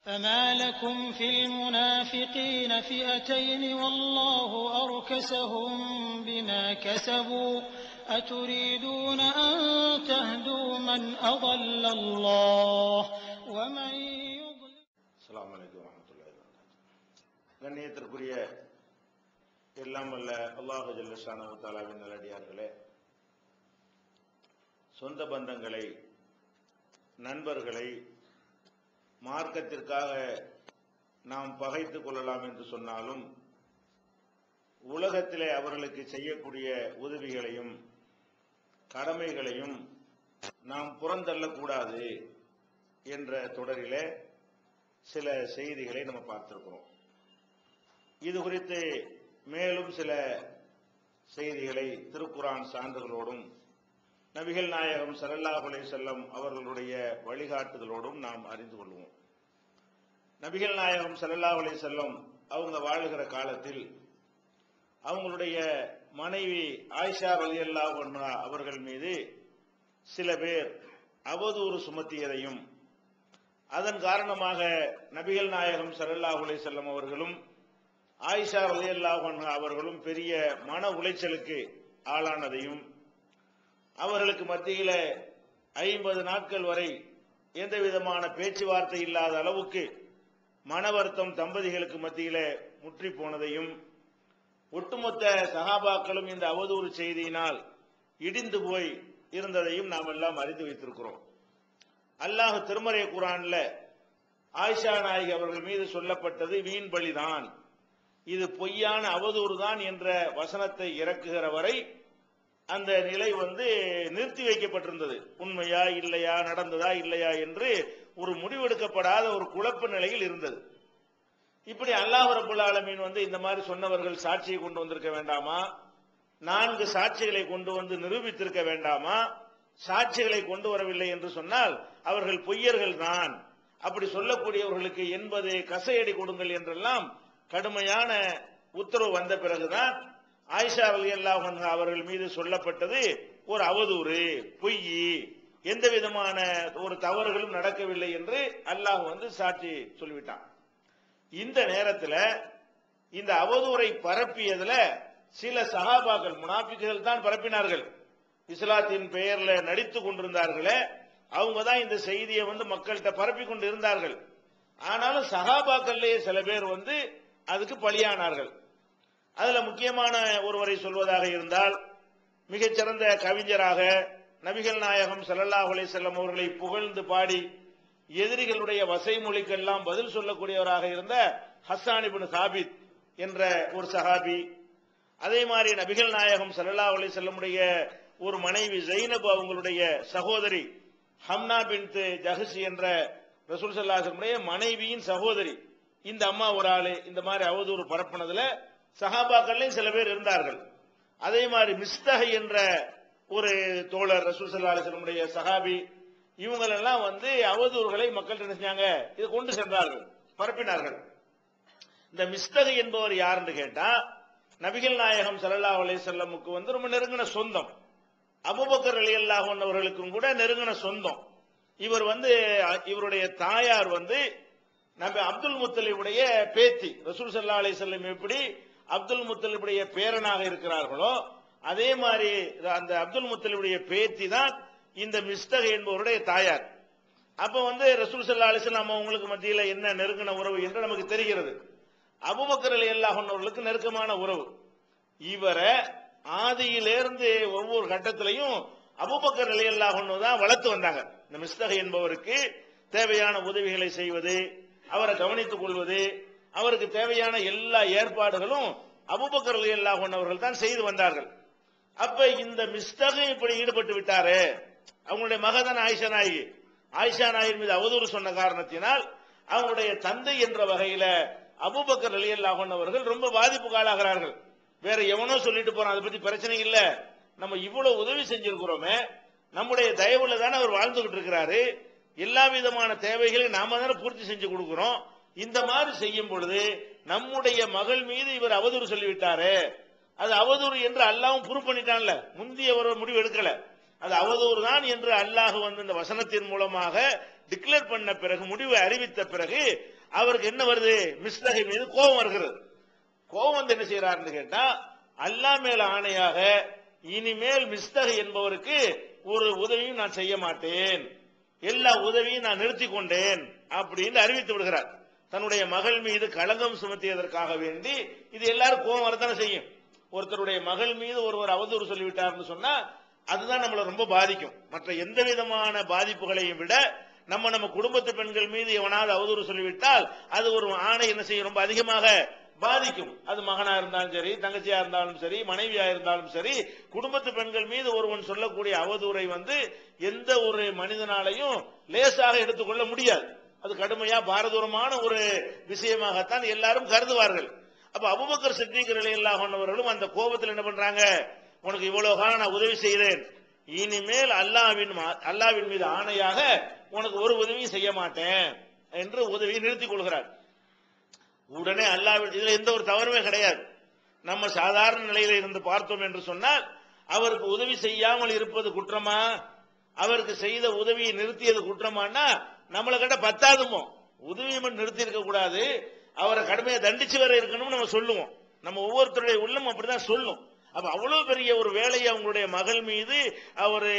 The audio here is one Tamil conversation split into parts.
فما لكم في المنافقين فئتين والله أركسهم بما كسبوا أتريدون أن تهدوا من أضل الله ومن يضلل. السلام عليكم ورحمة الله وبركاته. கண்ணியத்திற்குரிய எல்லாம் வல்ல அல்லாஹ் ஜல்ல ஷானஹு தஆலாவின் நல்லடியார்களே, சொந்த பந்தங்களை, நண்பர்களை மார்க்கத்திற்காக நாம் பகைத்துக் கொள்ளலாம் என்று சொன்னாலும் உலகத்திலே அவர்களுக்கு செய்யக்கூடிய உதவிகளையும் கடமைகளையும் நாம் புறந்தள்ளக்கூடாது என்ற தொடரிலே சில செய்திகளை நம்ம பார்த்திருக்கிறோம். இது குறித்து மேலும் சில செய்திகளை திருக்குர்ஆன் சான்றுகளோடும் நபிகள் நாயகம் ஸல்லல்லாஹு அலைஹி வஸல்லம் அவர்களுடைய வழிகாட்டுதலோடும் நாம் அறிந்து கொள்வோம். நபிகள் நாயகம் ஸல்லல்லாஹு அலைஹி வஸல்லம் அவங்க வாழுகிற காலத்தில் அவங்களுடைய மனைவி ஆயிஷா ரலியல்லாஹு அன்ஹா அவர்கள் மீது சில பேர் அவதூறு சுமத்தியதையும் அதன் காரணமாக நபிகள் நாயகம் ஸல்லல்லாஹு அலைஹி வஸல்லம் அவர்களும் ஆயிஷா ரலியல்லாஹு அன்ஹா அவர்களும் பெரிய மன உளைச்சலுக்கு ஆளானதையும், அவர்களுக்கு மத்தியில 50 நாட்கள் வரை எந்த விதமான பேச்சுவார்த்தை இல்லாத அளவுக்கு மன வருத்தம் தம்பதிகளுக்கு மத்தியில முற்றி போனதையும், ஒட்டுமொத்த சஹாபாக்களும் இந்த அவதூறு செய்தியினால் இடிந்து போய் இருந்ததையும் நாம் எல்லாம் அறிந்து வைத்திருக்கிறோம். அல்லாஹ் திருமறை குர்ஆன்ல ஆயிஷா நாயகி அவர்கள் மீது சொல்லப்பட்டது வீண் பழிதான், இது பொய்யான அவதூறு தான் என்ற வசனத்தை இறக்குகிற வரை அந்த நிலை நிறுத்தி வைக்கப்பட்டிருந்தது. உண்மையா இல்லையா, நடந்ததா இல்லையா என்று ஒரு முடிவெடுக்கப்படாத ஒரு குழப்ப நிலையில் இருந்தது. இப்படி அல்லாஹ் ரப்பல் ஆலமீன் இந்த மாதிரி சொன்னவர்கள் சாட்சியை கொண்டு வந்திருக்க வேண்டாமா, 4 சாட்சிகளை கொண்டு வந்து நிரூபித்திருக்க வேண்டாமா, சாட்சிகளை கொண்டு வரவில்லை என்று சொன்னால் அவர்கள் பொய்யர்கள் தான், அப்படி சொல்லக்கூடியவர்களுக்கு 80 கசையடி கொடுங்கள் என்றெல்லாம் கடுமையான உத்தரவு வந்த பிறகுதான் ஆயிஷா ரலியல்லாஹு அன்ஹா அவர்கள் மீது சொல்லப்பட்டது ஒரு அவதூறு, பொய், எந்த விதமான ஒரு தவறுகளும் நடக்கவில்லை என்று அல்லாஹ் சாட்சி சொல்லிவிட்டான். இந்த நேரத்தில் இந்த அவதூறை பரப்பியதுல சில சஹாபாக்கள், முனாஃபிக்குகள் தான் பரப்பினார்கள். இஸ்லாத்தின் பெயர்ல நடித்து கொண்டிருந்தார்களே அவங்க தான் இந்த செய்தியை மக்கள்கிட்ட பரப்பி கொண்டு இருந்தார்கள். ஆனாலும் சஹாபாக்கள்லேயே சில பேர் அதுக்கு பலியானார்கள். அதுல முக்கியமான ஒருவரை சொல்வதாக இருந்தால், மிகச்சிறந்த கவிஞராக நபிகள் நாயகம் ஸல்லல்லாஹு அலைஹி வஸல்லம் அவர்களை புகழ்ந்து பாடி எதிரிகளுடைய வசை மொழிக்கெல்லாம் பதில் சொல்லக்கூடியவராக இருந்த ஹஸ்ஸான் இப்னு சாபித் என்ற ஒரு சஹாபி, அதே மாதிரி நபிகள் நாயகம் ஸல்லல்லாஹு அலைஹி வஸல்லமுடைய ஒரு மனைவி ஜைனப் அவங்களுடைய சகோதரி ஹம்னா பின்த் ஜஹஷ் என்ற ரசூல் ஸல்லல்லாஹு அலைஹி வஸல்லம் மனைவியின் சகோதரி, இந்த அம்மா ஒரு ஆளு இந்த மாதிரி அவதூறு பரப்புனதுல சஹாபாக்கள்லையும் சில பேர் இருந்தார்கள். அதே மாதிரி மிஸ்தஹ் என்ற ஒரு தோழர் ரசூல் ஸல்லல்லாஹு அலைஹி வஸல்லம் சஹாபி, இவங்களெல்லாம் அவதூறுகளை மக்கள்கிட்ட நினைச்சாங்க, இதை கொண்டு சென்றார்கள், பரப்பினார்கள். இந்த மிஸ்தஹ் என்பவர் யாருன்னு கேட்டா நபிகள் நாயகம் ஸல்லல்லாஹு அலைஹி வஸல்லமுக்கு ரொம்ப நெருங்கின சொந்தம், அபூபக்கர் ரலியல்லாஹு அன்ஹு அவர்களுக்கும் கூட நெருங்கின சொந்தம். இவர் இவருடைய தாயார் நபி அப்துல் முத்தலிபுடைய பேத்தி. ரசூல் ஸல்லல்லாஹு அலைஹி வஸல்லம் எப்படி அப்துல் முத்தலிபுடைய பேரனாக இருக்கிறார்களோ அதே மாதிரி அந்த அப்துல் முத்தலிபுடைய பேத்தி தான் இந்த மிஸ்தஹ் என்பவருடைய தாயார். அப்ப ரசூல் ஸல்லல்லாஹு அலைஹி வஸல்லம் அவங்களுக்கு மத்தியில என்ன நெருங்கின உறவு என்று நமக்கு தெரிகிறது. அபூபக்கர் ரலியல்லாஹு அன்ஹு அவர்களுக்கு நெருக்கமான உறவு. இவரை ஆதியிலிருந்து ஒவ்வொரு கட்டத்திலையும் அபூபக்கர் ரலியல்லாஹு அன்ஹு தான் வளர்த்து வந்தாங்க. இந்த மிஸ்தஹ் என்பவருக்கு தேவையான உதவிகளை செய்வது, அவரை கவனித்துக் கொள்வது, அவருக்கு தேவையான எல்லா ஏற்பாடுகளும் அபூபக்கர் ரலியல்லாஹு அன்ஹு அவர்கள் தான் செய்து வந்தார்கள். அப்ப இந்த மிஸ்தஹ் இப்படி ஈடுபட்டு விட்டாரே, அவங்களுடைய மகதான் ஆயிஷா நாயகி, ஆயிஷா நாயகி மீது அவதூறு சொன்ன காரணத்தினால் அவங்களுடைய தந்தை என்ற வகையில அபூபக்கர் ரலியல்லாஹு அன்ஹு அவர்கள் ரொம்ப பாதிப்புக்கு ஆளாகிறார்கள். வேற எவனோ சொல்லிட்டு போறான், அதை பத்தி பிரச்சனை இல்ல, நம்ம இவ்வளவு உதவி செஞ்சிருக்கிறோமே, நம்முடைய தயவுல தானே அவர் வாழ்ந்துகிட்டு இருக்கிறாரு, எல்லா விதமான தேவைகளையும் நாம தானே பூர்த்தி செஞ்சு கொடுக்கிறோம், இந்த மாதிரி செய்யும் பொழுது நம்முடைய மகள் மீது இவர் அவதூறு சொல்லிவிட்டாரு, அது அவதூறு என்று அல்லாஹ்வும் ப்ரூவ் பண்ணிட்டான்ல, முந்திய ஒரு முடிவு எடுக்கல, அது அவதூறு தான் என்று அல்லாஹ் இந்த வசனத்தின் மூலமாக டிக்ளேர் பண்ண பிறகு, முடிவை அறிவித்த பிறகு அவருக்கு என்ன வருது? மிஸ்தகை மீது கோபம் வருகிறது. கோபம் வந்து என்ன செய்யறாருன்னு கேட்டா, அல்லாஹ் மேல ஆணையாக இனிமேல் மிஸ்தகை என்பவருக்கு ஒரு உதவியும் நான் செய்ய மாட்டேன், எல்லா உதவியும் நான் நிறுத்தி கொண்டேன் அப்படின்னு அறிவித்து விடுகிறார். தன்னுடைய மகள் மீது களங்கம் சுமத்தியதற்காக வேண்டி இது எல்லாரும் கோபம் வரத்தானே செய்யும். ஒருத்தருடைய மகள் மீது ஒருவர் அவதூறு சொல்லிவிட்டார்னு சொன்னா அதுதான் நம்மளை ரொம்ப பாதிக்கும். மற்ற எந்த விதமான பாதிப்புகளையும் விட நம்ம குடும்பத்து பெண்கள் மீது எவனாவது அவதூறு சொல்லிவிட்டால் அது ஒரு ஆணை என்ன செய்யும்? ரொம்ப அதிகமாக பாதிக்கும். அது மகனா இருந்தாலும் சரி, தங்கச்சியா இருந்தாலும் சரி, மனைவியா இருந்தாலும் சரி, குடும்பத்து பெண்கள் மீது ஒருவன் சொல்லக்கூடிய அவதூறை வந்து எந்த ஒரு மனிதனாலையும் லேசாக எடுத்துக்கொள்ள முடியாது. அது கடுமையா பாரதூரமான ஒரு விஷயமாகத்தான் எல்லாரும் கருதுவார்கள். அப்ப அபூபக்கர் சித்திக் ரலியல்லாஹு அன்ஹு அவர்களும் அந்த கோபத்தில் என்ன பண்றாங்க? உனக்கு இவ்வளவு காலம் நான் உதவி செய்தேன், இனிமேல் அல்லாஹ்வின் மீது ஆணையாக உனக்கு ஒரு உதவியும் செய்ய மாட்டேன் என்று உதவியை நிறுத்திக் கொள்கிறார். உடனே அல்லாஹ்வின் இதுல எந்த ஒரு தவறுமே கிடையாது. நம்ம சாதாரண நிலையில இருந்து பார்த்தோம் என்று சொன்னால் அவருக்கு உதவி செய்யாமல் இருப்பது குற்றமா, அவருக்கு செய்த உதவியை நிறுத்தியது குற்றமானா நம்மளை கண்ட பத்தாதுமோ. உதவியை மட்டும் நிறுத்தி இருக்க கூடாது, அவரை கடுமையை தண்டிச்சு வர இருக்கணும் நம்ம சொல்லுவோம். நம்ம ஒவ்வொருத்தருடைய உள்ளம் அப்படிதான் சொல்லும். அப்ப அவ்வளவு பெரிய ஒரு வேலையை அவங்களுடைய மகள் மீது அவர்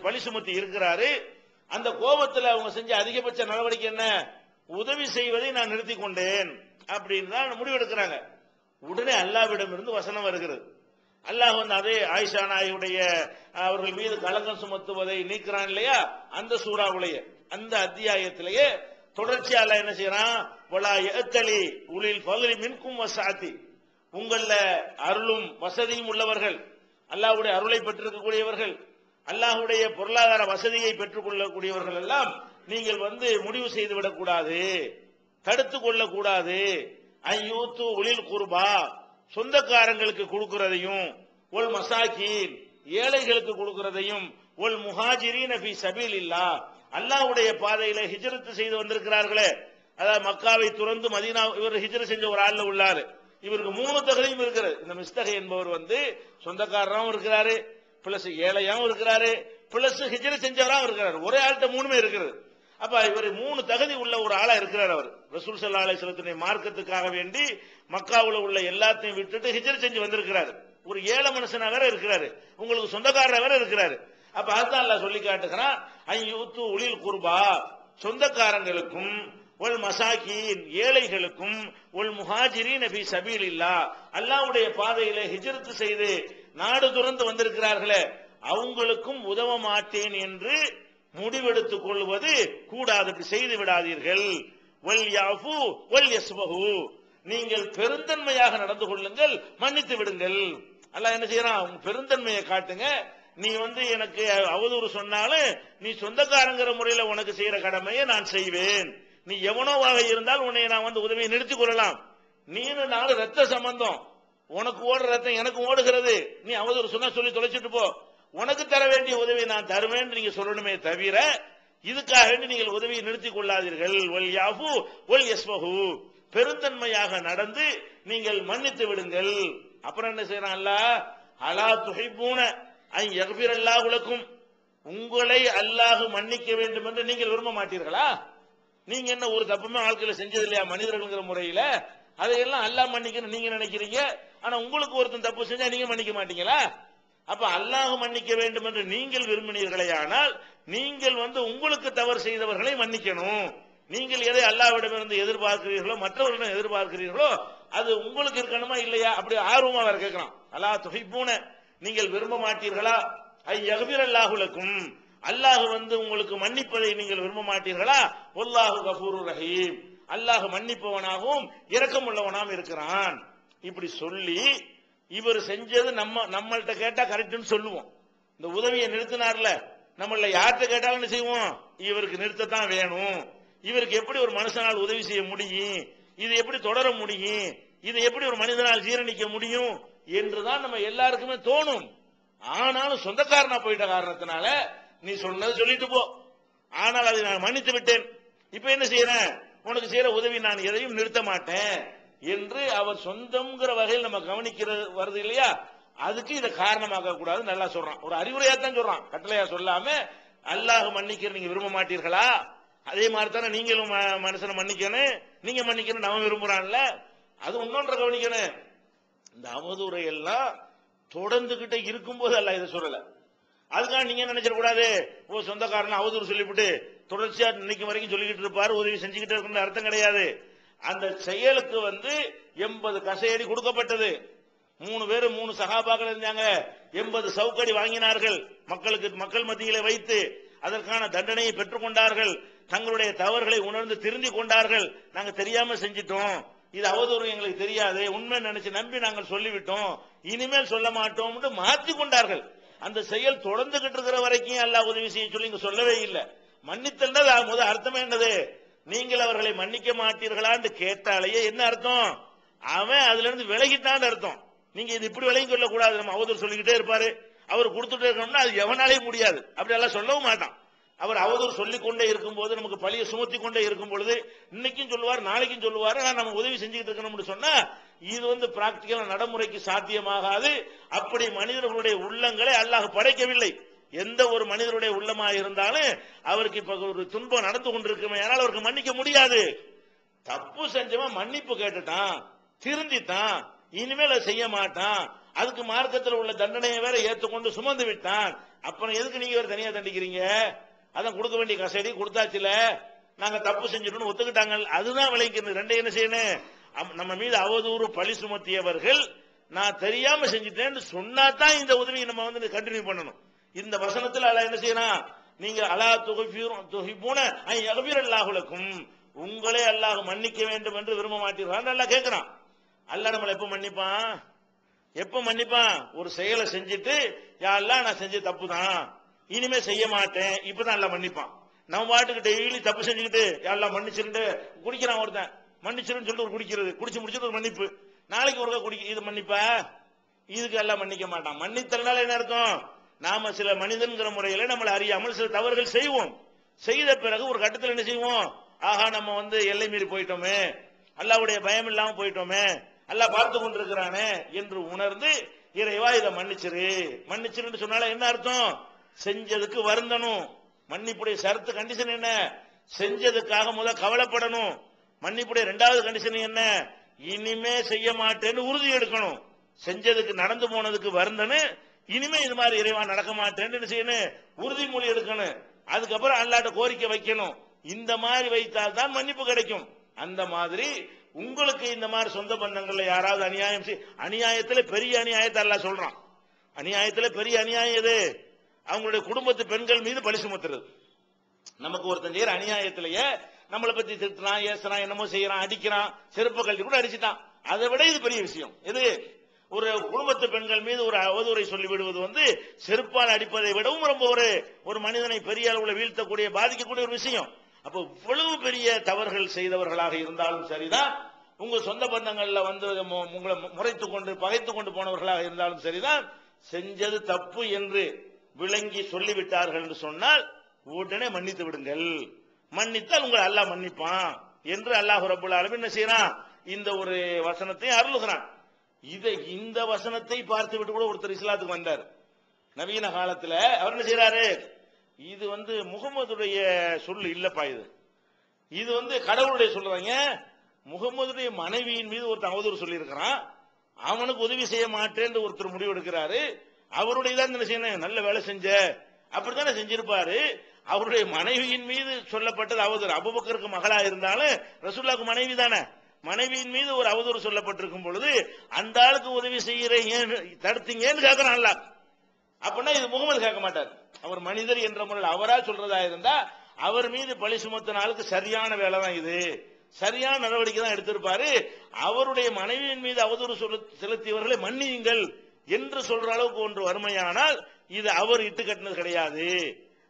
பழி சுமத்தி இருக்கிறாரு. அந்த கோபத்தில் அவங்க செஞ்ச அதிகபட்ச நடவடிக்கை என்ன? உதவி செய்வதை நான் நிறுத்தி கொண்டேன் அப்படின்னு தான் முடிவெடுக்கிறாங்க. உடனே அல்லாஹ்விடம் இருந்து வசனம் வருகிறது. அல்லாஹ் வந்து அதே ஆயிஷா நாயுடைய அவர்கள் மீது களங்கம் சுமத்துவதை நீக்கிறான் இல்லையா, அந்த சூறாவுடைய அந்த அத்தியாயத்திலேயே தொடர்ச்சி அல்லாஹ் என்ன செய்யறான்? வலா யஅத்தலி உலில் ஃபத்லி மின்கும் வஸஅதி, உங்கள அருளும் வசதியும் உள்ளவர்கள், அல்லாஹ்வுடைய அருளை பெற்றிருக்கக்கூடியவர்கள், அல்லாஹ்வுடைய பொருளாதார வசதியை பெற்றுக் கொள்ளக்கூடியவர்கள் எல்லாம் நீங்கள் வந்து முடிவு செய்து விடக்கூடாது, தடுத்துக் கொள்ளக்கூடாது. ஐயூத்து உலில் குர்பா, சொந்தக்காரங்களுக்கு கொடுக்கிறதையும், ஒல் மசாக்கீன் ஏழைகளுக்கு கொடுக்கிறதையும், ஒல் முஹாஜிரீன ஃபீ சபீலில்லாஹ் அல்லாஹ்வுடைய பாதையில ஹிஜ்ரத் செய்து வந்திருக்கிறார்களே, அதாவது மக்காவை துறந்து மதீனா இவர் ஹிஜ்ரத் செஞ்ச ஒரு ஆள்ல உள்ளாரு. இவருக்கு 3 தகுதியும் இருக்கிறது. இந்த மிஸ்தகை என்பவர் வந்து சொந்தக்காரராகவும் இருக்கிறாரு, பிளஸ் ஏழையாவும் இருக்கிறாரு, பிளஸ் ஹிஜ்ரத் செஞ்சவராகவும் இருக்கிறாரு. ஒரே ஆள்கிட்ட 3மே இருக்கிறது. அப்ப இவர் 3 தகுதி உள்ள ஒரு ஆளா இருக்கிறார். அவர் ரசூல் ஸல்லல்லாஹு அலைஹி வஸல்லம் மார்க்கத்துக்காக வேண்டி மக்காவுல உள்ள எல்லாத்தையும் விட்டுட்டு ஹிஜ்ரத் செஞ்சு வந்திருக்கிறாரு. ஒரு ஏழை மனுஷனா வேற இருக்கிறாரு, உங்களுக்கு சொந்தக்காரரா வேற இருக்கிறாரு. அப்ப அதுதான் அல்லாஹ் சொல்லி காட்டுகிறான், ஐயூத்து உலில் குர்பா சொந்தக்காரங்களுக்கும், ஒல் மசாக்கீன் ஏழைகளுக்கும், ஒல் முஹாஜிரீன ஃபீ சபீலில்லாஹ் அல்லாஹ்வுடைய பாதையில ஹிஜ்ரத் செய்து நாடு துறந்து வந்திருக்கிறார்களே அவங்களுக்கும் உதவ மாட்டேன் என்று முடிவெடுத்துக் கொள்வது கூடாது, செய்து விடாதீர்கள். வல் யாஃபு வல் யஸ்பஹு, நீங்கள் பெருந்தன்மையாக நடந்து கொள்ளுங்கள், மன்னித்து விடுங்கள். அல்லாஹ் என்ன செய்யறான்? உங்க பெருந்தன்மையை காட்டுங்க. நீ வந்து எனக்கு அவதூறு சொன்னாலும் நீ சொந்தக்காரங்கிற முறையில உனக்கு செய்யற கடமையை நான் செய்வேன். நீ எவனோவாக இருந்தால் உன்னை நான் வந்து உதவியை நிறுத்திக் கொள்ளலாம். நீனு நாலு ரத்த சம்பந்தம், உனக்கு ஓடுற ரத்தம் எனக்கு ஓடுகிறது, நீ அவதூறு சொன்னா சொல்லி தொலைச்சிட்டு போ, உனக்கு தர வேண்டிய உதவியை நான் தருவேன் நீங்க சொல்லணுமே தவிர இதுக்காக வேண்டி நீங்கள் உதவியை நிறுத்திக் கொள்ளாதீர்கள். வல் யாஃபு வல் யஸ்பஹு, பெருந்தன்மையாக நடந்து நீங்கள் மன்னித்து விடுங்கள். அப்புறம் என்ன செய்யறான் அல்லாஹ்? அலா துஹிப்பூன ஐ யக்ஃபிரல்லாஹு லக்கும், உங்களை அல்லாஹ் மன்னிக்க வேண்டும் என்று நீங்கள் விரும்ப மாட்டீர்களா? நீங்க என்ன ஒரு தப்புமே வாழ்க்கையில செஞ்சது இல்லையா மனிதர்கள்ங்கிற முறையில? அதையெல்லாம் அல்லாஹ் மன்னிக்கணும் நீங்க நினைக்கிறீங்க, ஆனா உங்களுக்கு ஒருத்தன் தப்பு செஞ்சா நீங்க மன்னிக்க மாட்டீங்களா? அப்ப அல்லாஹ் மன்னிக்க வேண்டும் என்று நீங்கள் விரும்பினீர்களே, ஆனால் நீங்கள் வந்து உங்களுக்கு தவறு செய்தவர்களை மன்னிக்கணும். நீங்கள் எதை அல்லாஹ்விடமிருந்து எதிர்பார்க்கிறீர்களோ, மற்றவர்களிடம் எதிர்பார்க்கிறீர்களோ அது உங்களுக்கு இருக்கணுமா இல்லையா? அப்படி ஆர்வமா வேற கேட்கலாம். அலா துஹிப்பூன, நீங்கள் விரும்ப மாட்டீர்களா? ஐ யக்ஃபிரல்லாஹு லக்கும், அல்லாஹ் வந்து உங்களுக்கு மன்னிப்பதை நீங்கள் விரும்ப மாட்டீர்களா? வல்லாஹு கஃபூருர் ரஹீம், அல்லாஹ் மன்னிப்பவனாகவும் இரக்கம் உள்ளவனாகவும் இருக்கிறான். இப்படி சொல்லி இவர் செஞ்சது நம்மள்ட்ட கேட்டா கரெக்ட்னு சொல்லுவோம். இந்த உதவியை நிறுத்தினார்ல, நம்மள யார்கிட்ட கேட்டாலும் என்ன செய்வோம்? இவருக்கு நிறுத்தத்தான் வேணும், இவருக்கு எப்படி ஒரு மனுஷனால் உதவி செய்ய முடியும், இது எப்படி தொடர முடியும், இது எப்படி ஒரு மனிதனால் ஜீரணிக்க முடியும் என்றுதான் நம்ம எல்லாருக்குமே தோணும். ஆனாலும் சொந்தக்காரனா போயிட்ட காரணத்தினால நீ சொன்னது சொல்லிட்டு போ, ஆனால் அதை நான் மன்னித்து விட்டேன், இப்ப என்ன செய்யறேன்? உனக்கு செய்யற உதவி நான் எதையும் நிறுத்த மாட்டேன் என்று அவர் சொந்தம்ங்கிற வகையில் நம்ம கவனிக்கிறது வருது இல்லையா? அதுக்கு இதை காரணமாக்க கூடாது நல்லா சொல்றான். ஒரு அறிவுரையா தான் சொல்றான், கட்டளையா சொல்லாம. அல்லாஹ் மன்னிக்கிற நீங்க விரும்ப மாட்டீர்களா? அதே மாதிரி தானே நீங்களும் மனுஷனை மன்னிக்கணும், நீங்க மன்னிக்கணும் நம்ம விரும்புறான்ல. அது இன்னொன்ற கவனிக்கணும். இந்த அவதூறை எல்லாம் தொடர்ந்துகிட்டே இருக்கும்போது அல்ல இதை சொல்லல. அதுக்காக நீங்க நினைச்சிட கூடாது, ஓ சொந்தக்காரன் அவதூறு சொல்லிவிட்டு தொடர்ச்சியா இன்னைக்கு வரைக்கும் சொல்லிக்கிட்டு இருப்பாரு, உதவி செஞ்சுக்கிட்டு இருக்குன்னு அர்த்தம் கிடையாது. அந்த செயலுக்கு 80 கசையடி கொடுக்கப்பட்டது. 3 பேர் 3 சகாபாக்கள் இருந்தாங்க, 80 சவுக்கடி வாங்கினார்கள். மக்கள் மத்தியிலே வைத்து அதற்கான தண்டனையை பெற்றுக் கொண்டார்கள். தங்களுடைய தவறுகளை உணர்ந்து திருந்தி கொண்டார்கள். நாங்க தெரியாம செஞ்சிட்டோம், இது அவதூறு எங்களுக்கு தெரியாது, உண்மை நினைச்சு நம்பி நாங்கள் சொல்லிவிட்டோம், இனிமேல் சொல்ல மாட்டோம் மாற்றி கொண்டார்கள். அந்த செயல் தொடர்ந்துகிட்டு இருக்கிற வரைக்கும் அல்லாஹ் உதவி செய்ய சொல்லி இங்க சொல்லவே இல்லை. மன்னித்தல் முதல் அர்த்தமே என்னது? நீங்கள் அவர்களை மன்னிக்க மாட்டீர்களான்னு கேட்டாலேயே என்ன அர்த்தம்? அவன் அதுல இருந்து விலகிட்டான்னு அர்த்தம். நீங்க இது இப்படி விலகி சொல்லக்கூடாது, நம்ம அவதூறு சொல்லிக்கிட்டே இருப்பாரு, அவர் கொடுத்துட்டே இருக்கணும்னா அது எவனாலேயும் முடியாது, அப்படி எல்லாம் சொல்லவும் மாட்டான். அவர் அவதூறு சொல்லிக் கொண்டே இருக்கும் போது, நமக்கு பழிய சுமத்தி கொண்டே இருக்கும் பொழுது, இன்னைக்கும் சொல்லுவார் நாளைக்கும் சொல்லுவாரு, நம்ம உதவி செஞ்சுக்கிட்டு இருக்கணும்னு சொன்னா இது பிராக்டிகலா நடைமுறைக்கு சாத்தியமாகாது. அப்படி மனிதர்களுடைய உள்ளங்களை அல்லாஹ் படைக்கவில்லை. எந்த ஒரு மனிதருடைய உள்ளமா இருந்தாலும் அவருக்கு இப்ப ஒரு துன்பம் நடந்து கொண்டிருக்குமே, ஆனால் அவருக்கு மன்னிக்க முடியாது. தப்பு செஞ்சவன் மன்னிப்பு கேட்டுட்டான், திருந்திட்டான், இனிமேல செய்ய மாட்டான், அதுக்கு மார்க்கத்தில் உள்ள தண்டனையை வேற ஏற்றுக்கொண்டு சுமந்து விட்டான். அப்புறம் எதுக்கு நீங்க வேற தனியா தண்டிக்கிறீங்க? அதான் கொடுக்க வேண்டிய கசடி கொடுத்தாச்சுல, நாங்க தப்பு செஞ்சிடணும் ஒத்துக்கிட்டாங்க, அதுதான் விளைக்கிறது. ரெண்டே என்ன செய்யணும்? நம்ம மீது அவதூறு பழி சுமத்தியவர்கள் நான் தெரியாம செஞ்சுட்டேன்னு சொன்னாதான் இந்த உதவியை நம்ம கண்டினியூ பண்ணணும். இந்த வசனத்தில் அல்லாஹ் என்ன செய்யணும்? நீங்க அலா துஹிப்பூன ஐ யக்ஃபிரல்லாஹுலக்கும், உங்களே அல்லாஹ் மன்னிக்க வேண்டும் என்று விரும்ப மாட்டீர்கள் அல்லாஹ் கேட்கிறான். அல்லாஹ் நம்மளை எப்ப மன்னிப்பான்? எப்ப மன்னிப்பான்? ஒரு செயலை செஞ்சுட்டு யா அல்லாஹ் நான் செஞ்ச தப்பு தான், இனிமே செய்ய மாட்டேன், இப்பதான் அல்லாஹ் மன்னிப்பான். நம்ம பாட்டுக்கு டெய்லி தப்பு செஞ்சுக்கிட்டு யா அல்லாஹ் மன்னிச்சிருந்து குடிக்கிறான் ஒருத்தன், மன்னிச்சிருன்னு சொல்லிட்டு ஒரு குடிக்கிறது, குடிச்சு முடிச்சுட்டு ஒரு மன்னிப்பு, நாளைக்கு ஒருக்கா குடிக்க, இது மன்னிப்பா? இதுக்கு எல்லாம் மன்னிக்க மாட்டான். மன்னித்தல்னால என்ன அர்த்தம்? நாம சில மனிதன்கிற முறையில நம்மளை அறியாமல் சில தவறுகள் செய்வோம். செய்த பிறகு ஒரு கட்டத்தில் என்ன செய்வோம்? ஆஹா நம்ம எல்லை மீறி போயிட்டோமே, அல்லாஹ்வுடைய பயம் இல்லாம போயிட்டோமே, அல்லாஹ் பார்த்து கொண்டிருக்கிறானே என்று உணர்ந்து இறைவா இதை மன்னிச்சிருன்னு சொன்னால என்ன அர்த்தம்? செஞ்சதுக்கு வருந்தணும். மன்னிப்புடைய ஷரத்து கண்டிஷன் என்ன? செஞ்சதுக்காக முதல் கவலைப்படணும். மன்னிப்புடைய 2வது கண்டிஷன் என்ன? இனிமே செய்ய மாட்டேன்னு உறுதி எடுக்கணும். செஞ்சதுக்கு நடந்து போனதுக்கு வருந்தனு, இனிமே இது மாதிரி இறைவா நடக்க மாட்டேன்னு செய்யணும், உறுதிமொழி எடுக்கணும். அதுக்கப்புறம் அல்லாஹ்ட்ட கோரிக்கை வைக்கணும். இந்த மாதிரி வைத்தால் தான் மன்னிப்பு கிடைக்கும். அந்த மாதிரி உங்களுக்கு இந்த மாதிரி சொந்த பந்தங்கள்ல யாராவது அநியாயம் அநியாயத்துல பெரிய அநியாயத்தை அல்லாஹ் சொல்றான். அநியாயத்துல பெரிய அநியாயம் எது? அவங்களுடைய குடும்பத்து பெண்கள் மீது பழி சுமத்துறது. நமக்கு ஒருத்தன் செய்யற அநியாயத்திலேயே நம்மளை பத்தி திட்டுறான், ஏசுறான், என்னமோ செய்யறான், அடிக்கிறான், செருப்பு கழட்டி கூட அடிச்சுட்டான். அதை விட இது பெரிய விஷயம். இது ஒரு குடும்பத்து பெண்கள் மீது ஒரு அவதூறை சொல்லிவிடுவது செருப்பால் அடிப்பதை விடவும் ரொம்ப ஒரு மனிதனை பெரிய அளவுல வீழ்த்தக்கூடிய பாதிக்கக்கூடிய ஒரு விஷயம். அப்போ இவ்வளவு பெரிய தவறுகள் செய்தவர்களாக இருந்தாலும் சரிதான், உங்க சொந்த பந்தங்கள்ல உங்களை முறைத்து கொண்டு பகைத்து கொண்டு போனவர்களாக இருந்தாலும் சரிதான், செஞ்சது தப்பு என்று விளங்கி சொல்லிவிட்டார்கள் என்று சொன்னால் உடனே மன்னித்து விடுங்கள். மன்னித்தால் உங்களை அல்லாஹ் மன்னிப்பான் என்று அல்லாஹ் ரப்பல் ஆலமீன் என்ன செய்யறான்? இந்த ஒரு வசனத்தை அருளுகிறான். இந்த வசனத்தை பார்த்து விட்டு கூட ஒருத்தர் இஸ்லாத்துக்கு வந்தார் நவீன காலத்துல. அவர் என்ன செய்யறாரு? இது முகமதுடைய சொல்லு இல்லப்பா, இது கடவுளுடைய சொல்றாங்க. முகமதுடைய மனைவியின் மீது ஒருத்தர் அவதூறு சொல்லி இருக்கிறான், அவனுக்கு உதவி செய்ய மாட்டேன்னு ஒருத்தர் முடிவு எடுக்கிறாரு. அவருடைய தான் என்ன செய்யணும்? நல்ல வேலை செஞ்ச, அப்படித்தானே செஞ்சிருப்பாரு. அவருடைய மனைவியின் மீது சொல்லப்பட்டது அவதூறு. அபூபக்கருக்கு மகளா இருந்தாலும் ரசூலுல்லாஹ்வுக்கு மனைவி தானே, மனைவியின் மீது ஒரு அவதூறு சொல்லப்பட்டிருக்கும் பொழுது அந்த ஆளுக்கு உதவி செய்யறீங்க தடுத்தீங்கன்னு கேட்கறான் அல்லாஹ். அப்படின்னா இது முகமது கேட்க மாட்டார். அவர் மனிதர் என்ற முறையில் அவரா சொல்றதா இருந்தா அவர் மீது பழி சுமத்தின ஆளுக்கு சரியான வேலை தான், இது சரியான நடவடிக்கை தான் எடுத்திருப்பாரு. அவருடைய மனைவியின் மீது அவதூறு செலுத்தியவர்களை மன்னியுங்கள் என்று சொல்ற அளவுக்கு ஒன்று வறுமையானால் இது அவர் இட்டு கட்டினது கிடையாது,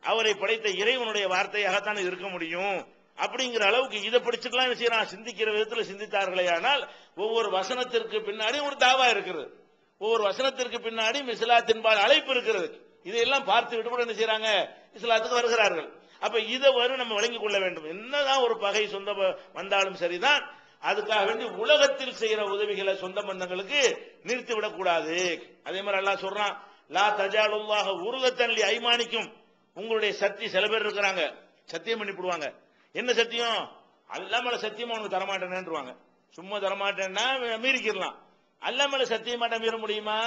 அவரை படைத்த இறைவனுடைய வார்த்தையாகத்தான் இருக்க முடியும் அப்படிங்கிற அளவுக்கு இதை படிச்சுக்கலாம் என்ன செய்யறான்? சிந்திக்கிற விதத்தில் சிந்தித்தார்களே. ஆனால் ஒவ்வொரு வசனத்திற்கு பின்னாடி ஒரு தாவா இருக்கிறது, ஒவ்வொரு வசனத்திற்கு பின்னாடி இஸ்லாத்தின்பால் அழைப்பு இருக்கிறது. இதையெல்லாம் பார்த்து விட்டு கூட என்ன செய்யறாங்க? இஸ்லாத்துக்கு வருகிறார்கள். அப்ப இதை நம்ம விளங்கிக் கொள்ள வேண்டும். என்னதான் ஒரு பகை சொந்த வந்தாலும் சரிதான், அதுக்காக வேண்டி உலகத்தில் செய்யற உதவிகளை சொந்த பந்தங்களுக்கு நிறுத்திவிடக் கூடாது. அதே மாதிரி அல்லாஹ் சொல்றான், லா தஜாலுல்லாஹ உருகத்தன் லி ஐமானிக்கும், உங்களுடைய சக்தி சில பேர் இருக்கிறாங்க சத்தியம் பண்ணி போடுவாங்க, என்ன சத்தியம்? அல்லாஹ் மேல சத்தியமா உனக்கு தரமாட்டேன்னுவாங்க. சும்மா தரமாட்டேன்னா மீறிக்கிடலாம். அல்லாஹ் மேல சத்தியமாட்ட மீற முடியுமா?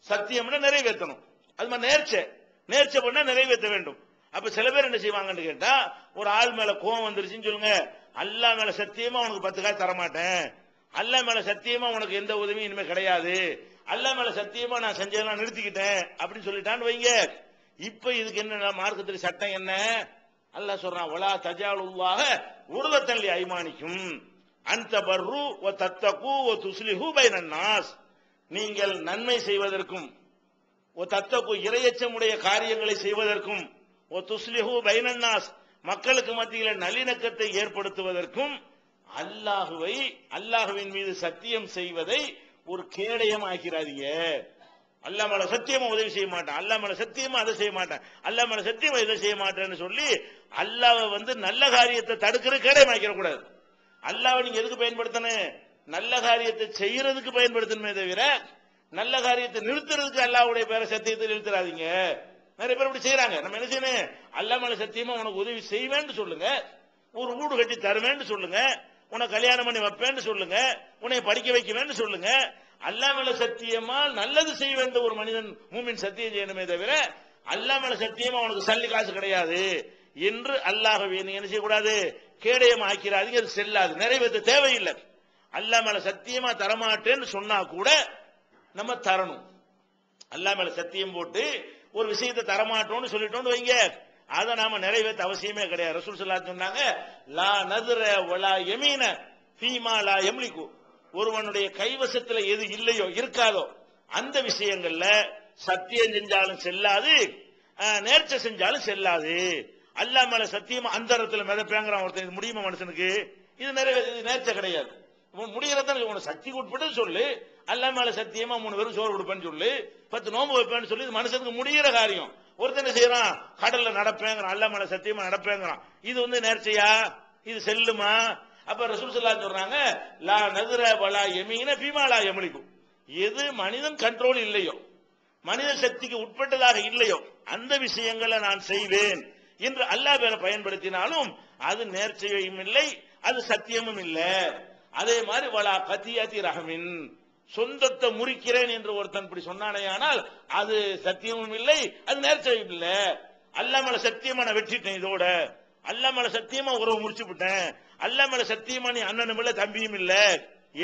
சத்தியம்னா நிறைவேற்றணும். அது மாதிரி நேர்ச்சை பண்ணா நிறைவேற்ற வேண்டும். அப்ப சில பேர் என்ன செய்வாங்கன்னு கேட்டா, ஒரு ஆள் மேல கோவம் வந்துருச்சுன்னு சொல்லுங்க, அல்லாஹ் மேல சத்தியமா உனக்கு 10 காசு தரமாட்டேன், அல்லாஹ் மேல சத்தியமா உனக்கு எந்த உதவியும் இனிமே கிடையாது, அல்லாஹ் மேல சத்தியமா நான் செஞ்சதெல்லாம் நிறுத்திக்கிட்டேன் அப்படின்னு சொல்லிட்டான்னு வைங்க. இப்ப இதுக்கு என்ன மார்க்கத்தில் சட்டம் என்ன? அல்லாஹ் சொல்றான், வலா தஜாலுல்லாஹ உர்தத்தன் லி ஐமானிக்கும் அன் தபர்ரு வ தத்தகு வ துஸ்லிஹு பைனன் நாஸ். நீங்கள் நன்மை செய்வதற்கும் ஒ தத்தகு இறையச்சமுடைய காரியங்களை செய்வதற்கும் ஒ துஸ்லிஹு பைனன் நாஸ் மக்களுக்கு மத்தியில் நல்லிணக்கத்தை ஏற்படுத்துவதற்கும் அல்லாஹுவின் மீது சத்தியம் செய்வதை ஒரு கேடயம் ஆக்கிறாதீங்க. அல்லாஹ் மேல சத்தியமா உதவி செய்ய மாட்டேன், அல்லாஹ் மேல சத்தியமா அதை செய்ய மாட்டேன், அல்லாஹ் மேல சத்தியமா இதை செய்ய மாட்டேன்னு சொல்லி அல்லாஹ்வை நல்ல காரியத்தை தடுக்கிற கேடயம் ஆக்கிட கூடாது. அல்லாஹ்வை நீங்க எதுக்கு பயன்படுத்தணும்? நல்ல காரியத்தை செய்யறதுக்கு பயன்படுத்தணுமே தவிர நல்ல காரியத்தை நிறுத்துறதுக்கு அல்லாஹ்வுடைய பேரை சத்தியத்தை நிறுத்துறாதீங்க. நிறைய பேர் இப்படி செய்யறாங்க. நம்ம என்ன செய்யணும்? அல்லாஹ் மேல சத்தியமா உனக்கு உதவி செய்வேன்னு சொல்லுங்க, ஒரு வீடு கட்டி தருவேன்னு சொல்லுங்க, உனக்கு கல்யாணம் பண்ணி வைப்பேன்னு சொல்லுங்க, உன்னை படிக்க வைக்குவேன்னு சொல்லுங்க. அல்லாஹ் மேல சத்தியமா நல்லது செய்ய வேண்டும் ஒரு மனிதன் மூமின் சத்தியம் செய்யணுமே தவிர அல்லாஹ் மேல சத்தியமா உனக்கு சல்லி காசு கிடையாது என்று அல்லாஹ்வை என்ன செய்யக்கூடாது? கேடயம் ஆக்கிறாதீங்க. அது செல்லாது, நிறைவேற்ற தேவையில்லை. அல்லாஹ் மேல சத்தியமா தரமாட்டேன்னு சொன்னா கூட நம்ம தரணும். அல்லாஹ் மேல சத்தியம் போட்டு ஒரு விஷயத்தை தரமாட்டோம்னு சொல்லிட்டோம்னு வைங்க, அதை நாம நிறைவேற்ற அவசியமே கிடையாது. ரசூல் ஸல்லல்லாஹு அலைஹி வஸல்லம் சொன்னாங்க, லா நதுர வலா யமீன ஃபீமா லா யம்லிகு. ஒருவனுடைய கைவசத்துல எது இல்லையோ இருக்காதோ அந்த விஷயங்கள்ல சத்தியம் செஞ்சாலும் செல்லாது, நேர்ச்சை செஞ்சாலும் செல்லாது. அல்லாஹ் மேல சத்தியமா அந்தரத்துல மிதப்பேங்கிறான் ஒருத்தன். இது முடியுமா மனுஷனுக்கு? இது நேர்ச்சை கிடையாது. முடிகிறத உனக்கு சக்தி உட்பட்டு சொல்லு, அல்லாஹ் மேல சத்தியமா 3 பேரும் சோறு கொடுப்பேன்னு சொல்லு, 10 நோம்பு வைப்பேன்னு சொல்லி, இது மனுஷனுக்கு முடிகிற காரியம். ஒருத்தன் செய்யறான், கடல்ல நடப்பேங்கிறான், அல்லாஹ் மேல சத்தியமா நடப்பேங்கிறான். இது நேர்ச்சையா? இது செல்லுமா? அப்ப ரசூல் ஸல்லல்லாஹு அலைஹி வஸல்லம் சொல்றாங்க, லா நதுர வலா யமீன ஃபீமா லா யம்லிகு. எது மனிதன் கண்ட்ரோல் இல்லையோ, மனித சக்திக்கு உட்பட்டதாக இல்லையோ அந்த விஷயங்களை நான் செய்வேன் என்று அல்லாஹ் பேரை பயன்படுத்தினாலும் அது நேர்ச்சையும் இல்லை, அது சத்தியமும் இல்லை. அதே மாதிரி வலா கத்தியாத்தி ரஹமின், சொந்தத்தை முறிக்கிறேன் என்று ஒருத்தன் இப்படி சொன்னானேயானால் அது சத்தியமும் இல்லை, அது நேர்ச்சையும் இல்லை. அல்லாஹ் மேல சத்தியமா நான் வெற்றிட்டேன், இதோட அல்லாஹ் மேல சத்தியமா உறவு முடிச்சு விட்டேன், அல்லாஹ் மேல சத்தியமா நீ அண்ணனும் இல்ல தம்பியும் இல்ல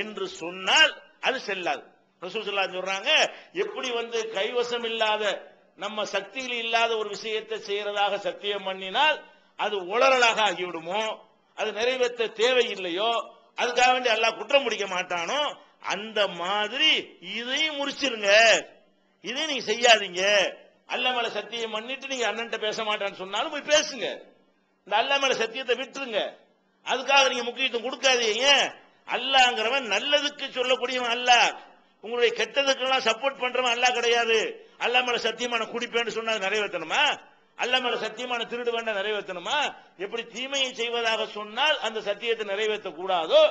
என்று சொன்னால் அது செல்லாது. ரசூல் ஸல்லல்லாஹு அலைஹி சொல்றாங்க, எப்படி கைவசம் இல்லாத நம்ம சக்தியில் இல்லாத ஒரு விஷயத்தை செய்யறதாக சத்தியம் பண்ணினால் அது உளறலாக ஆகிவிடுமோ, அது நிறைவேற்ற தேவையில்லையோ, அதுக்காக வேண்டி அல்லாஹ் குற்றம் முடிக்க மாட்டானோ, அந்த மாதிரி இதையும் முறிச்சிருங்க, இதையும் நீங்க செய்யாதீங்க. அல்லாஹ் மேல சத்தியம் பண்ணிட்டு நீங்க அண்ணன்ட்ட பேச மாட்டான்னு சொன்னாலும் போய் பேசுங்க. இந்த அல்லாஹ் மேல சத்தியத்தை விட்டுருங்க, அதுக்காக நீங்க முக்கியத்துவம் கொடுக்காதீங்க. அல்லாஹ்ங்கிறவன் நல்லதுக்கு சொல்லக்கூடியவன் அல்லாஹ், உங்களுடைய கெட்டதுக்கெல்லாம் சப்போர்ட் பண்றவன் அல்லாஹ் கிடையாது. அல்லாஹ் மேல சத்தியமான குடிப்பேன்னு சொன்னா நிறைவேற்றணுமா? அல்லாஹ் மேல சத்தியமான திருடு வேண்டாம் நிறைவேற்றணுமா? எப்படி தீமையை செய்வதாக சொன்னால் அந்த சத்தியத்தை நிறைவேற்ற கூடாதோ,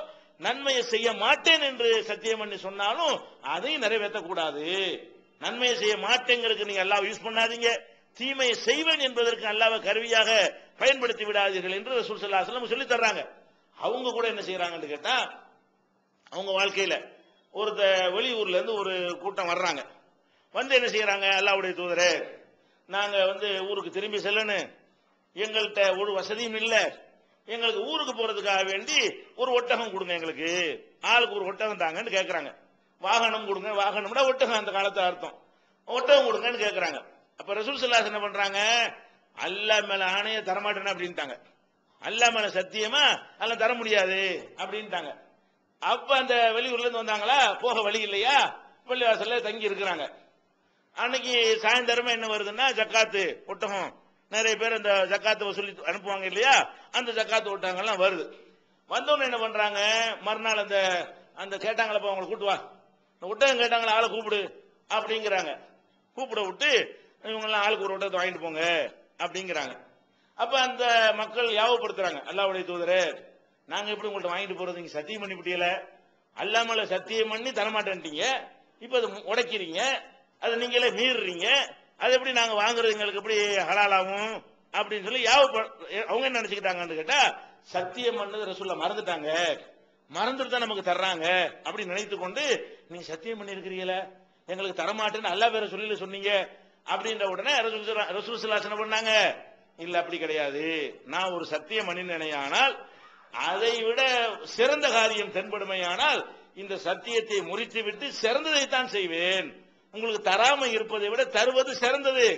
நன்மையை செய்ய மாட்டேன் என்று சத்தியம் பண்ணி சொன்னாலும் அதையும் நிறைவேற்ற கூடாது. நன்மையை செய்ய மாட்டேங்கிறதுக்கு நீங்க அல்லாஹ் யூஸ் பண்ணாதீங்க, தீமையை செய்வேன் என்பதற்கு அல்லாஹ்வை கருவியாக பயன்படுத்தி விடாதீர்கள் என்று ரசூல் ஸல்லல்லாஹு அலைஹி வஸல்லம் சொல்லி தர்றாங்க. அவங்க கூட என்ன செய்யறாங்கன்னு கேட்டா, அவங்க வாழ்க்கையில ஒரு வெளியூர்ல இருந்து ஒரு கூட்டம் வர்றாங்க. என்ன செய்யறாங்க, அல்லாஹ்வுடைய தூதரே, நாங்க ஊருக்கு திரும்பி செல்லணும், எங்கள்கிட்ட ஒரு வசதியும் இல்ல, எங்களுக்கு ஊருக்கு போறதுக்காக வேண்டி ஒரு ஒட்டகம் கொடுங்க, எங்களுக்கு ஆளுக்கு ஒரு ஒட்டகம் தாங்கன்னு கேட்கறாங்க. வாகனம் கொடுங்க, வாகனம்னா ஒட்டகம் அந்த காலத்து அர்த்தம், ஒட்டகம் கொடுங்கன்னு கேட்கறாங்க. அப்ப ரசூல் ஸல்லல்லாஹு அலைஹி வஸல்லம் என்ன பண்றாங்க, அல்லாஹ் மேல ஆணைய தரமாட்டேன்னு அப்படின்ட்டாங்க. அல்லாஹ் மேல சத்தியமா அதெல்லாம் தர முடியாது அப்படின்ட்டாங்க. அப்ப அந்த வெளியூர்ல இருந்து வந்தாங்களா, போக வழி இல்லையா, பள்ளிவாசல்ல தங்கி இருக்கிறாங்க. அன்னைக்கு சாயந்தரமா என்ன வருதுன்னா, ஜக்காத்து ஒட்டகம், நிறைய பேர் அந்த ஜக்காத்து வசூலி அனுப்புவாங்க இல்லையா, அந்த ஜக்காத்து ஒட்டகங்கள்லாம் வருது. வந்தவங்க என்ன பண்றாங்க, மறுநாள் அந்த கேட்டாங்களப்ப அவங்களை கூட்டு வா, ஒட்டகம் கேட்டாங்களா ஆளை கூப்பிடு அப்படிங்கிறாங்க. கூப்பிட விட்டு இவங்கெல்லாம் ஆளுக்கு ஒரு ஒட்டகத்தை வாங்கிட்டு போங்க அப்படிங்கிறாங்க. அப்ப அந்த மக்கள் யாவப்படுத்துறாங்க, அல்லாஹ்வுடைய தூதரே, நாங்க எப்படி உங்கள்ட்ட வாங்கிட்டு போறது, நீங்க சத்தியம் பண்ணி விட்டீங்கள, அல்லாஹ் மேல சத்தியம் பண்ணி தரமாட்டேன்ட்டீங்க, இப்ப அதை உடைக்கிறீங்க, அதை நீங்களே மீறுறீங்க, அது எப்படி நாங்க வாங்குறது எங்களுக்கு எப்படி ஹலாலாகும் அப்படின்னு சொல்லி அவங்க என்ன நினைச்சுக்கிட்டாங்கன்னு கேட்டா, சத்தியம் பண்ணது ரசூலுல்லாஹ் மறந்துட்டாங்க, மறந்துட்டு தான் நமக்கு தர்றாங்க அப்படி நினைத்து கொண்டு நீங்க சத்தியம் பண்ணி இருக்கிறீங்களே எங்களுக்கு தரமாட்டேன்னு அல்லாஹ் வேற சொல்லி சொன்னீங்க அப்படின்ற உடனே ரசூல் ஸல்லல்லாஹு அலைஹி பண்ணாங்க, இல்ல அப்படி கிடையாது, நான் ஒரு சத்தியம் பண்ணினேனால் அதை விட சிறந்த காரியம் தென்படுமையானால் இந்த சத்தியத்தை முறித்து விட்டு சிறந்ததைத்தான் செய்வேன், உங்களுக்கு தராம இருப்பதை விட தருவது சிறந்தது.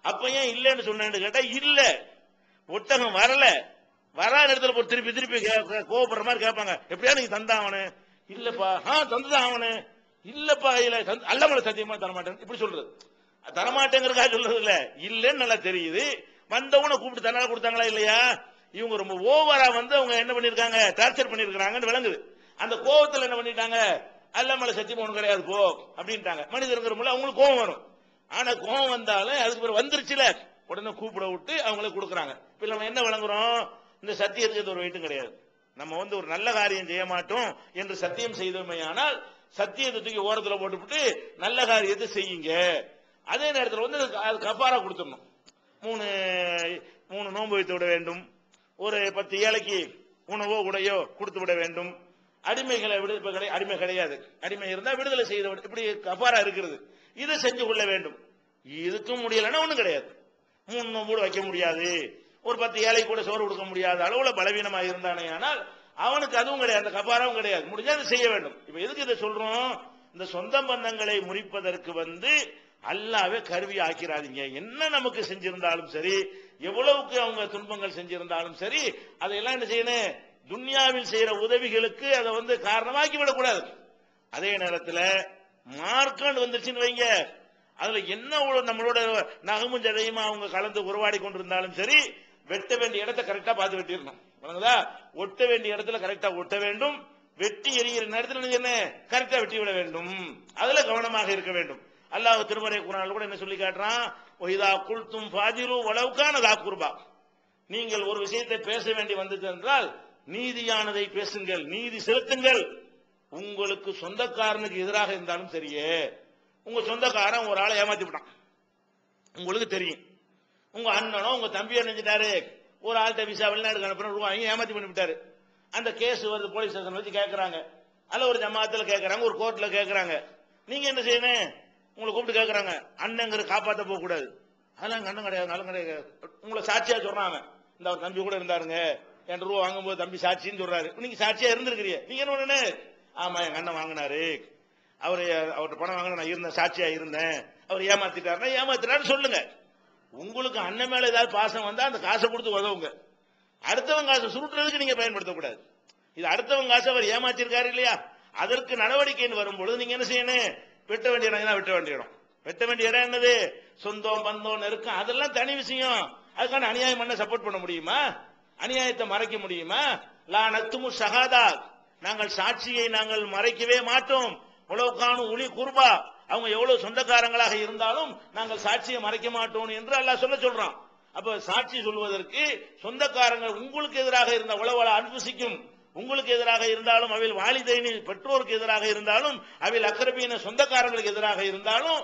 அப்ப ஏன் இல்லன்னு சொன்னேன்னு கேட்டா, இல்ல ஒட்டகம் வரல, வராத இடத்துல போய் திருப்பி திருப்பி கோவப்படுற மாதிரி கேட்பாங்க, எப்படியா நீங்க தந்தாவனு, இல்லப்பா தந்துதான் அவனு, இல்லப்பா இல்ல அல்லமலை சத்தியமா தரமாட்டேன் இப்படி சொல்றது, தரமாட்டேங்கிறதுக்காக சொல்றது இல்ல, இல்லன்னு நல்லா தெரியுது, வந்தவனை கூப்பிட்டு தன்னால கொடுத்தாங்களா இல்லையா, இவங்க ரொம்ப ஓவரா வந்து அவங்க என்ன பண்ணிருக்காங்க, டார்ச்சர் பண்ணிருக்காங்கன்னு விளங்குது. அந்த கோவத்துல என்ன பண்ணிட்டாங்க, அல்லமலை சத்தியம் ஒண்ணு கிடையாது போ அப்படின்ட்டாங்க. மனிதர்கள் அவங்களுக்கு கோவம் வரும், ஆனா கோவம் வந்தாலும் அதுக்கு பிறகு வந்துருச்சுல உடனே கூப்பிட விட்டு அவங்களுக்கு கொடுக்குறாங்க. இப்ப நம்ம என்ன விளங்குறோம், இந்த சத்தியத்துக்கு ஒரு வெயிட்டும் கிடையாது. நம்ம வந்து ஒரு நல்ல காரியம் செய்ய மாட்டோம் என்று சத்தியம் செய்தோமே, ஆனால் சத்தியத்தை தூக்கி ஓரத்தில் போட்டுவிட்டு நல்ல காரியத்தை செய்யுங்க. அதே நேரத்தில் வந்து கஃபாரா கொடுத்துடணும். மூணு நோன்பு வைத்து விட வேண்டும், ஒரு 10 ஏழைக்கு உணவோ உடையோ கொடுத்து விட வேண்டும், அடிமைகளை விடுதலை, அடிமை கிடையாது, அடிமை இருந்தா விடுதலை செய்த இப்படி கஃபாரா இருக்கிறது, இதை செஞ்சு கொள்ள வேண்டும். இதுக்கும் முடியலன்னா ஒண்ணும் கிடையாது, 3 நோன்பு வைக்க முடியாது, ஒரு 10 ஏழை கூட சோறு கொடுக்க முடியாத அளவுல பலவீனமாக இருந்தானே ஆனால் அவனுக்கு அதுவும் கிடையாது, அந்த கஃபாராவும் கிடையாது, முடிஞ்சா அதை செய்ய வேண்டும். இப்ப எதுக்கு இதை சொல்றோம், இந்த சொந்த பந்தங்களை முறிப்பதற்கு வந்து அல்லாஹ்வே கருவி ஆக்கிறாதீங்க. என்ன நமக்கு செஞ்சிருந்தாலும் சரி, எவ்வளவுக்கு அவங்க துன்பங்கள் செஞ்சிருந்தாலும் சரி, அதையெல்லாம் என்ன செய்யணும், துன்யாவில் செய்யற உதவிகளுக்கு அதை வந்து காரணமாக்கி விடக்கூடாது. அதே நேரத்தில் மார்க்கண்ட் வந்துருச்சுன்னு வைங்க, அதுல என்ன நம்மளோட நகமும் ஜதையுமா அவங்க கலந்து உருவாடி கொண்டிருந்தாலும் சரி, வெட்ட வேண்டிய இடத்தை கரெக்டா பார்த்து வெட்டிடணும், ஒட்ட வேண்டிய இடத்துல கரெக்டா ஒட்ட வேண்டும், வெட்டி எரிகிற நேரத்தில் என்ன கரெக்டா வெட்டி விட வேண்டும், அதுல கவனமாக இருக்க வேண்டும். அல்லாஹ் திருமறை குர்ஆன்ல கூட என்ன சொல்லி காட்டுறான், ஒய்தா குல்தும் ஃபாஜிரு வலவுகான தா குர்பா, நீங்கள் ஒரு விஷயத்தை பேச வேண்டி வந்தது என்றால் நீதியானதை பேசுங்கள், நீதி செலுத்துங்கள், உங்களுக்கு சொந்தக்காரனுக்கு எதிராக இருந்தாலும் சரியே. உங்க சொந்தக்காரன் ஒரு ஆளை ஏமாத்தி விட்டான், உங்களுக்கு தெரியும், உங்க அண்ணனோ உங்க தம்பியோ நினைச்சிட்டாரு ஒரு ஆள்கிட்ட விசா வெளிநாடு அனுப்புற ரூபாய் வாங்கி ஏமாத்தி பண்ணி விட்டாரு, அந்த கேஸ் வருது, போலீஸ் ஸ்டேஷன் வச்சு கேட்கறாங்க, அல்ல ஒரு ஜமாத்துல கேட்கறாங்க, ஒரு கோர்ட்ல கேட்கறாங்க, நீங்க என்ன செய்யணும், உங்களை கூப்பிட்டு கேட்கறாங்க, அண்ணங்கிற காப்பாற்ற போக கூடாது, அதெல்லாம் அண்ணன் கிடையாது, நல்ல கிடையாது, உங்களை சாட்சியா சொல்றாங்க, இந்த அவர் தம்பி கூட இருந்தாருங்க, 2 ரூபா வாங்கும்போது தம்பி சாட்சின்னு சொல்றாரு, நீங்க சாட்சியா இருந்திருக்கிறீங்க, நீங்க என்ன பண்ணு, ஆமா எங்க அண்ணன் வாங்கினாரு, அவர்கிட்ட பணம் வாங்கின நான் இருந்தேன், சாட்சியா இருந்தேன், அவர் ஏமாத்திட்டாருன்னா ஏமாத்திட்டாரு சொல்லுங்க. உங்களுக்கு அண்ணன் மேல ஏதாவது பாசம் வந்தா அந்த காசை கொடுத்து உதவுங்க, அடுத்தவங்க காசை சுருட்டுறதுக்கு நீங்க பயன்படுத்தக்கூடாது. இது அடுத்தவங்க காசை அவர் ஏமாத்திருக்காரு இல்லையா, அதற்கு நடவடிக்கைன்னு வரும்பொழுது நீங்க என்ன செய்யணும், வெட்ட வேண்டிய இடம் தான் வெட்ட வேண்டிய இடம், வெட்ட வேண்டிய இடம் என்னது, சொந்தம் பந்தம் நெருக்கம் அதெல்லாம் தனி விஷயம், அதுக்கான அநியாயம் பண்ண சப்போர்ட் பண்ண முடியுமா, அநியாயத்தை மறைக்க முடியுமா, லா நக்துமு ஷஹாதா, நாங்கள் சாட்சியை நாங்கள் மறைக்கவே மாட்டோம், உலவுக்கானு உளி குர்பா, அவங்க எவ்வளவு சொந்தக்காரங்களாக இருந்தாலும் நாங்கள் சாட்சியை மறைக்க மாட்டோம் என்று அல்லாஹ் சொல்றான். அப்ப சாட்சி சொல்வதற்கு சொந்தக்காரங்கள் உங்களுக்கு எதிராக இருந்த உளவள அன்புசிக்கும், உங்களுக்கு எதிராக இருந்தாலும் அவையில் வாலிதைனி பெற்றோருக்கு எதிராக இருந்தாலும் அவையில் அக்ரபீன சொந்தக்காரங்களுக்கு எதிராக இருந்தாலும்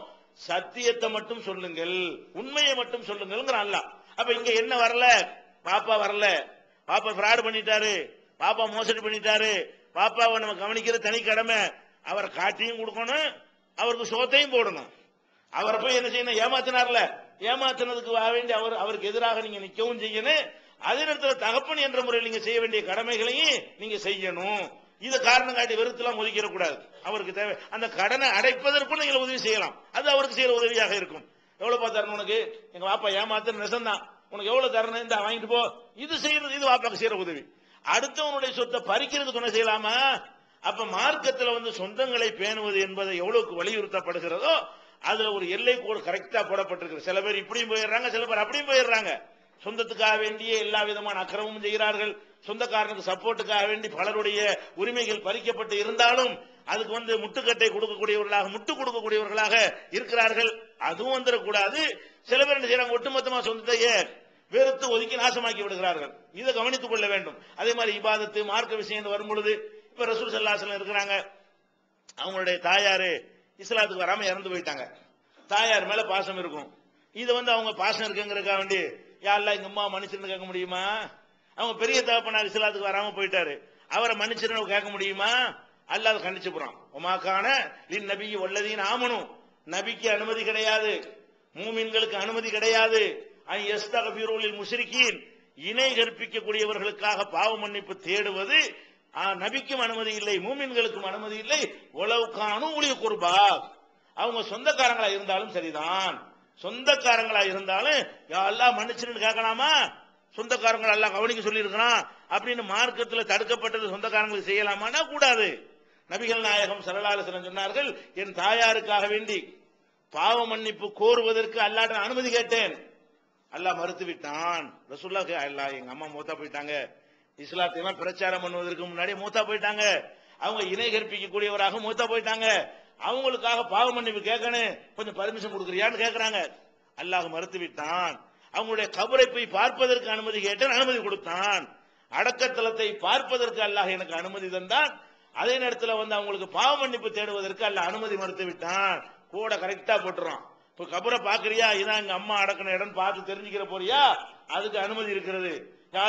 சத்தியத்தை மட்டும் சொல்லுங்கள், உண்மையை மட்டும் சொல்லுங்கள் அல்லாஹ். அப்ப இங்க என்ன வரல, பாப்பா வரல, பாப்பா ஃப்ராட் பண்ணிட்டாரு, பாப்பா மோசடி பண்ணிட்டாரு, பாப்பாவை நம்ம கவனிக்கிற தனி கடமை, அவரை காட்டியும் கொடுக்கணும், அவருக்கு சோத்தையும் போடணும், அவரை போய் என்ன செய்யணும், ஏமாத்தினார்ல, ஏமாத்தினதுக்கு வேண்டி அவருக்கு எதிராக நீங்க நிக்கவும் செய்யணும், அதே நேரத்தில் தகப்பன் என்ற முறையில் நீங்க செய்ய வேண்டிய கடமைகளையும் நீங்க செய்யணும். இதை காரணம் காட்டி வெறுத்துலாம் ஒதுக்கிட கூடாது, அவருக்கு தேவை அந்த கடனை அடைப்பதற்கும் நீங்க உதவி செய்யலாம், அது அவருக்கு செய்யற உதவியாக இருக்கும். எவ்வளவு தரணும் உனக்கு, எங்க பாப்பா ஏமாத்த நெசந்தான், உனக்கு எவ்வளவு தரணும் இந்த வாங்கிட்டு போ, இது செய்யறது இது வாப்பாக்கு செய்யற உதவி. அடுத்தவனுடைய சொத்தை பறிக்கிறதுக்கு துணை செய்யலாமா? அப்ப மார்க்கத்தில் வந்து சொந்தங்களை பேணுவது என்பதை எவ்வளவுக்கு வலியுறுத்தப்படுகிறதோ அதுல ஒரு எல்லை கோடு கரெக்டா போடப்பட்டிருக்கு. சில பேர் இப்படியும் போயிடுறாங்க, சில பேர் அப்படியும் போயிடுறாங்க, சொந்தத்துக்காக வேண்டிய எல்லா விதமான அக்கிரமும் செய்கிறார்கள், சொந்தக்காரனுக்கு சப்போர்ட்டுக்காக வேண்டி பலருடைய உரிமைகள் பறிக்கப்பட்டு இருந்தாலும் அதுக்கு வந்து முட்டுக்கட்டை கொடுக்கக்கூடியவர்களாக முட்டு கொடுக்கக்கூடியவர்களாக இருக்கிறார்கள், அதுவும் வந்துடக்கூடாது. சில பேர் என்ன செய்யறாங்க, ஒட்டுமொத்தமா சொந்தத்தையே வெறுத்து ஒதுக்கி நாசமாக்கி விடுகிறார்கள், இதை கவனித்துக் கொள்ள வேண்டும். அதே மாதிரி இபாதத்து மார்க்க விஷயம் வரும் பொழுது இப்ப ரசூல் ஸல்லல்லாஹு அலைஹி வஸல்லம் இருக்கிறாங்க, அவங்களுடைய தாயாரு இஸ்லாத்துக்கு வராம இறந்து போயிட்டாங்க, தாயார் மேல பாசம் இருக்கும், இது வந்து அவங்க பாசம் இருக்குங்கிறதுக்காக வேண்டி யா அல்லாஹ் எங்க அம்மா மன்னிச்சிருந்து கேட்க முடியுமா? அவங்க பெரிய தகப்பனார் இஸ்லாத்துக்கு வராம போயிட்டாரு, அவரை மன்னிச்சிருன்னு கேட்க முடியுமா? அல்லாஹ் கண்டிச்சு போறான். உமாக்கான லின் நபி வல்லதீன் ஆமனு, நபிக்கு அனுமதி கிடையாது, மூமின்களுக்கு அனுமதி கிடையாது. யஸ்தக்ஃபிரு லில் முஷ்ரிகீன், இணை கற்பிக்கக்கூடியவர்களுக்காக பாவ மன்னிப்பு தேடுவது நபிக்கும் அனுமதி இல்லை, மூமின்களுக்கும் அனுமதி இல்லை. உலவுக்கானு ஊழிய குர்பா, அவங்க சொந்தக்காரங்களா இருந்தாலும் சரிதான், சொந்தக்காரங்களா இருந்தாலும் அல்லாஹ் மன்னிச்சிருன்னு கேட்கலாமா? சொந்தக்காரங்களை எல்லாம் கவனிக்க சொல்லி இருக்கிறான் அப்படின்னு மார்க்கத்தில் தடுக்கப்பட்டது சொந்தக்காரங்களுக்கு செய்யலாமான்னா கூடாது. நபிகள் நாயகம் ஸல்லல்லாஹு அலைஹி வஸல்லம் சொன்னார்கள், என் தாயாருக்காக வேண்டி பாவ மன்னிப்பு கோருவதற்கு அல்லாஹ்ட்ட அனுமதி கேட்டேன், அல்லாஹ் மறுத்து விட்டான். ரசூலுல்லாஹ் அல்லாஹ் எங்க அம்மா மூத்தா போயிட்டாங்க, இஸ்லாத்தை பிரச்சாரம் பண்ணுவதற்கு முன்னாடி மூத்தா போயிட்டாங்க, அவங்க இணை கற்பிக்கக்கூடியவராக மூத்தா போயிட்டாங்க, அவங்களுக்காக பாவ மன்னிப்பு கேட்கணும், கொஞ்சம் பர்மிஷன் கொடுக்குறியான்னு கேட்கிறாங்க. அல்லாஹ் மறுத்து விட்டான். அவங்களுடைய கபரை போய் பார்ப்பதற்கு அனுமதி கேட்டேன், அனுமதி கொடுத்தான். அடக்கத்தலத்தை பார்ப்பதற்கு அல்லாஹ் எனக்கு அனுமதி தந்தான். அதே நேரத்தில் அவங்களுக்கு பாவ மன்னிப்பு தேடுவதற்கு அல்லாஹ் அனுமதி மறுத்து விட்டான். கூட கரெக்டா போட்டுறான். இப்ப கபரை பாக்குறியா, இதான் எங்க அம்மா அடக்கின இடம் பார்த்து தெரிஞ்சுக்கிற போறியா, அதுக்கு அனுமதி இருக்கிறது.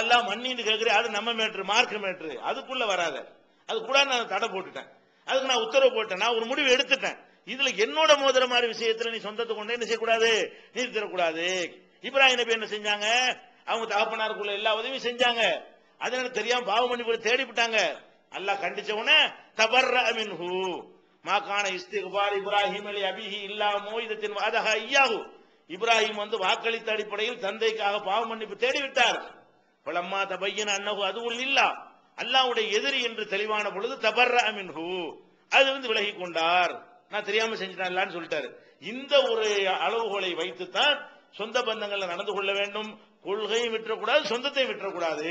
எல்லாம் மன்னின்னு கேட்கிறேன், அது நம்ம மேட்ரு, மார்க்க மேட்ரு, அதுக்குள்ள வராத. அது கூட நான் தடை போட்டுட்டேன், அதுக்கு நான் உத்தரவு போட்டேன், நான் ஒரு முடிவு எடுத்துட்டேன். இதுல என்னோட மோதிர மாதிரி விஷயத்துல நீ சொந்தத்தை கொண்டு என்ன செய்யக்கூடாது, நிறுத்திடக்கூடாது. இப்ராஹிம் நபி என்ன செஞ்சாங்க, அவங்க தகப்பனாருக்குள்ள எல்லா உதவியும் செஞ்சாங்க, அதனால தெரியாம பாவ மன்னிப்பு தேடி விட்டாங்க. அல்லாஹ் கண்டிச்ச உடனே தபர்ர மின்ஹு மாகான இஸ்திக்பார் இப்ராஹிம் அலி அபிஹி இல்லா மோயிதத்தின் வாதஹ ஐயாஹு, இப்ராஹிம் வாக்களித்த அடிப்படையில் தந்தைக்காக பாவ மன்னிப்பு தேடிவிட்டார். பலம்மா தபையன அன்னஹு அதுவுல் இல்லா, அல்லாஹ்வுடைய எதிரி என்று தெளிவான பொழுது தபர்ர மின்ஹு, அது விலகி கொண்டார், நான் தெரியாம செஞ்சிட்டேன் சொல்லிட்டாரு. இந்த ஒரு அளவுகோலை வைத்துத்தான் சொந்த பந்தங்கள்ல நடந்து கொள்ள வேண்டும். கொள்கையும் விட்டுறக்கூடாது, சொந்தத்தையும் விட்டுறக்கூடாது.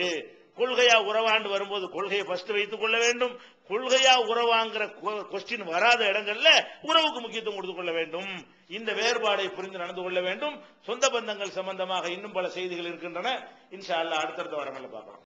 கொள்கையா உறவாண்டு வரும்போது கொள்கையை ஃபர்ஸ்ட் வைத்துக் கொள்ள வேண்டும். கொள்கையா உறவாங்கிற கொஸ்டின் வராத இடங்கள்ல உறவுக்கு முக்கியத்துவம் கொடுத்துக் கொள்ள வேண்டும். இந்த வேறுபாடை புரிந்து நடந்து கொள்ள வேண்டும். சொந்த பந்தங்கள் சம்பந்தமாக இன்னும் பல செய்திகள் இருக்கின்றன. இன்ஷா அல்லாஹ் அடுத்தடுத்த வாரங்களில் பார்க்கலாம்.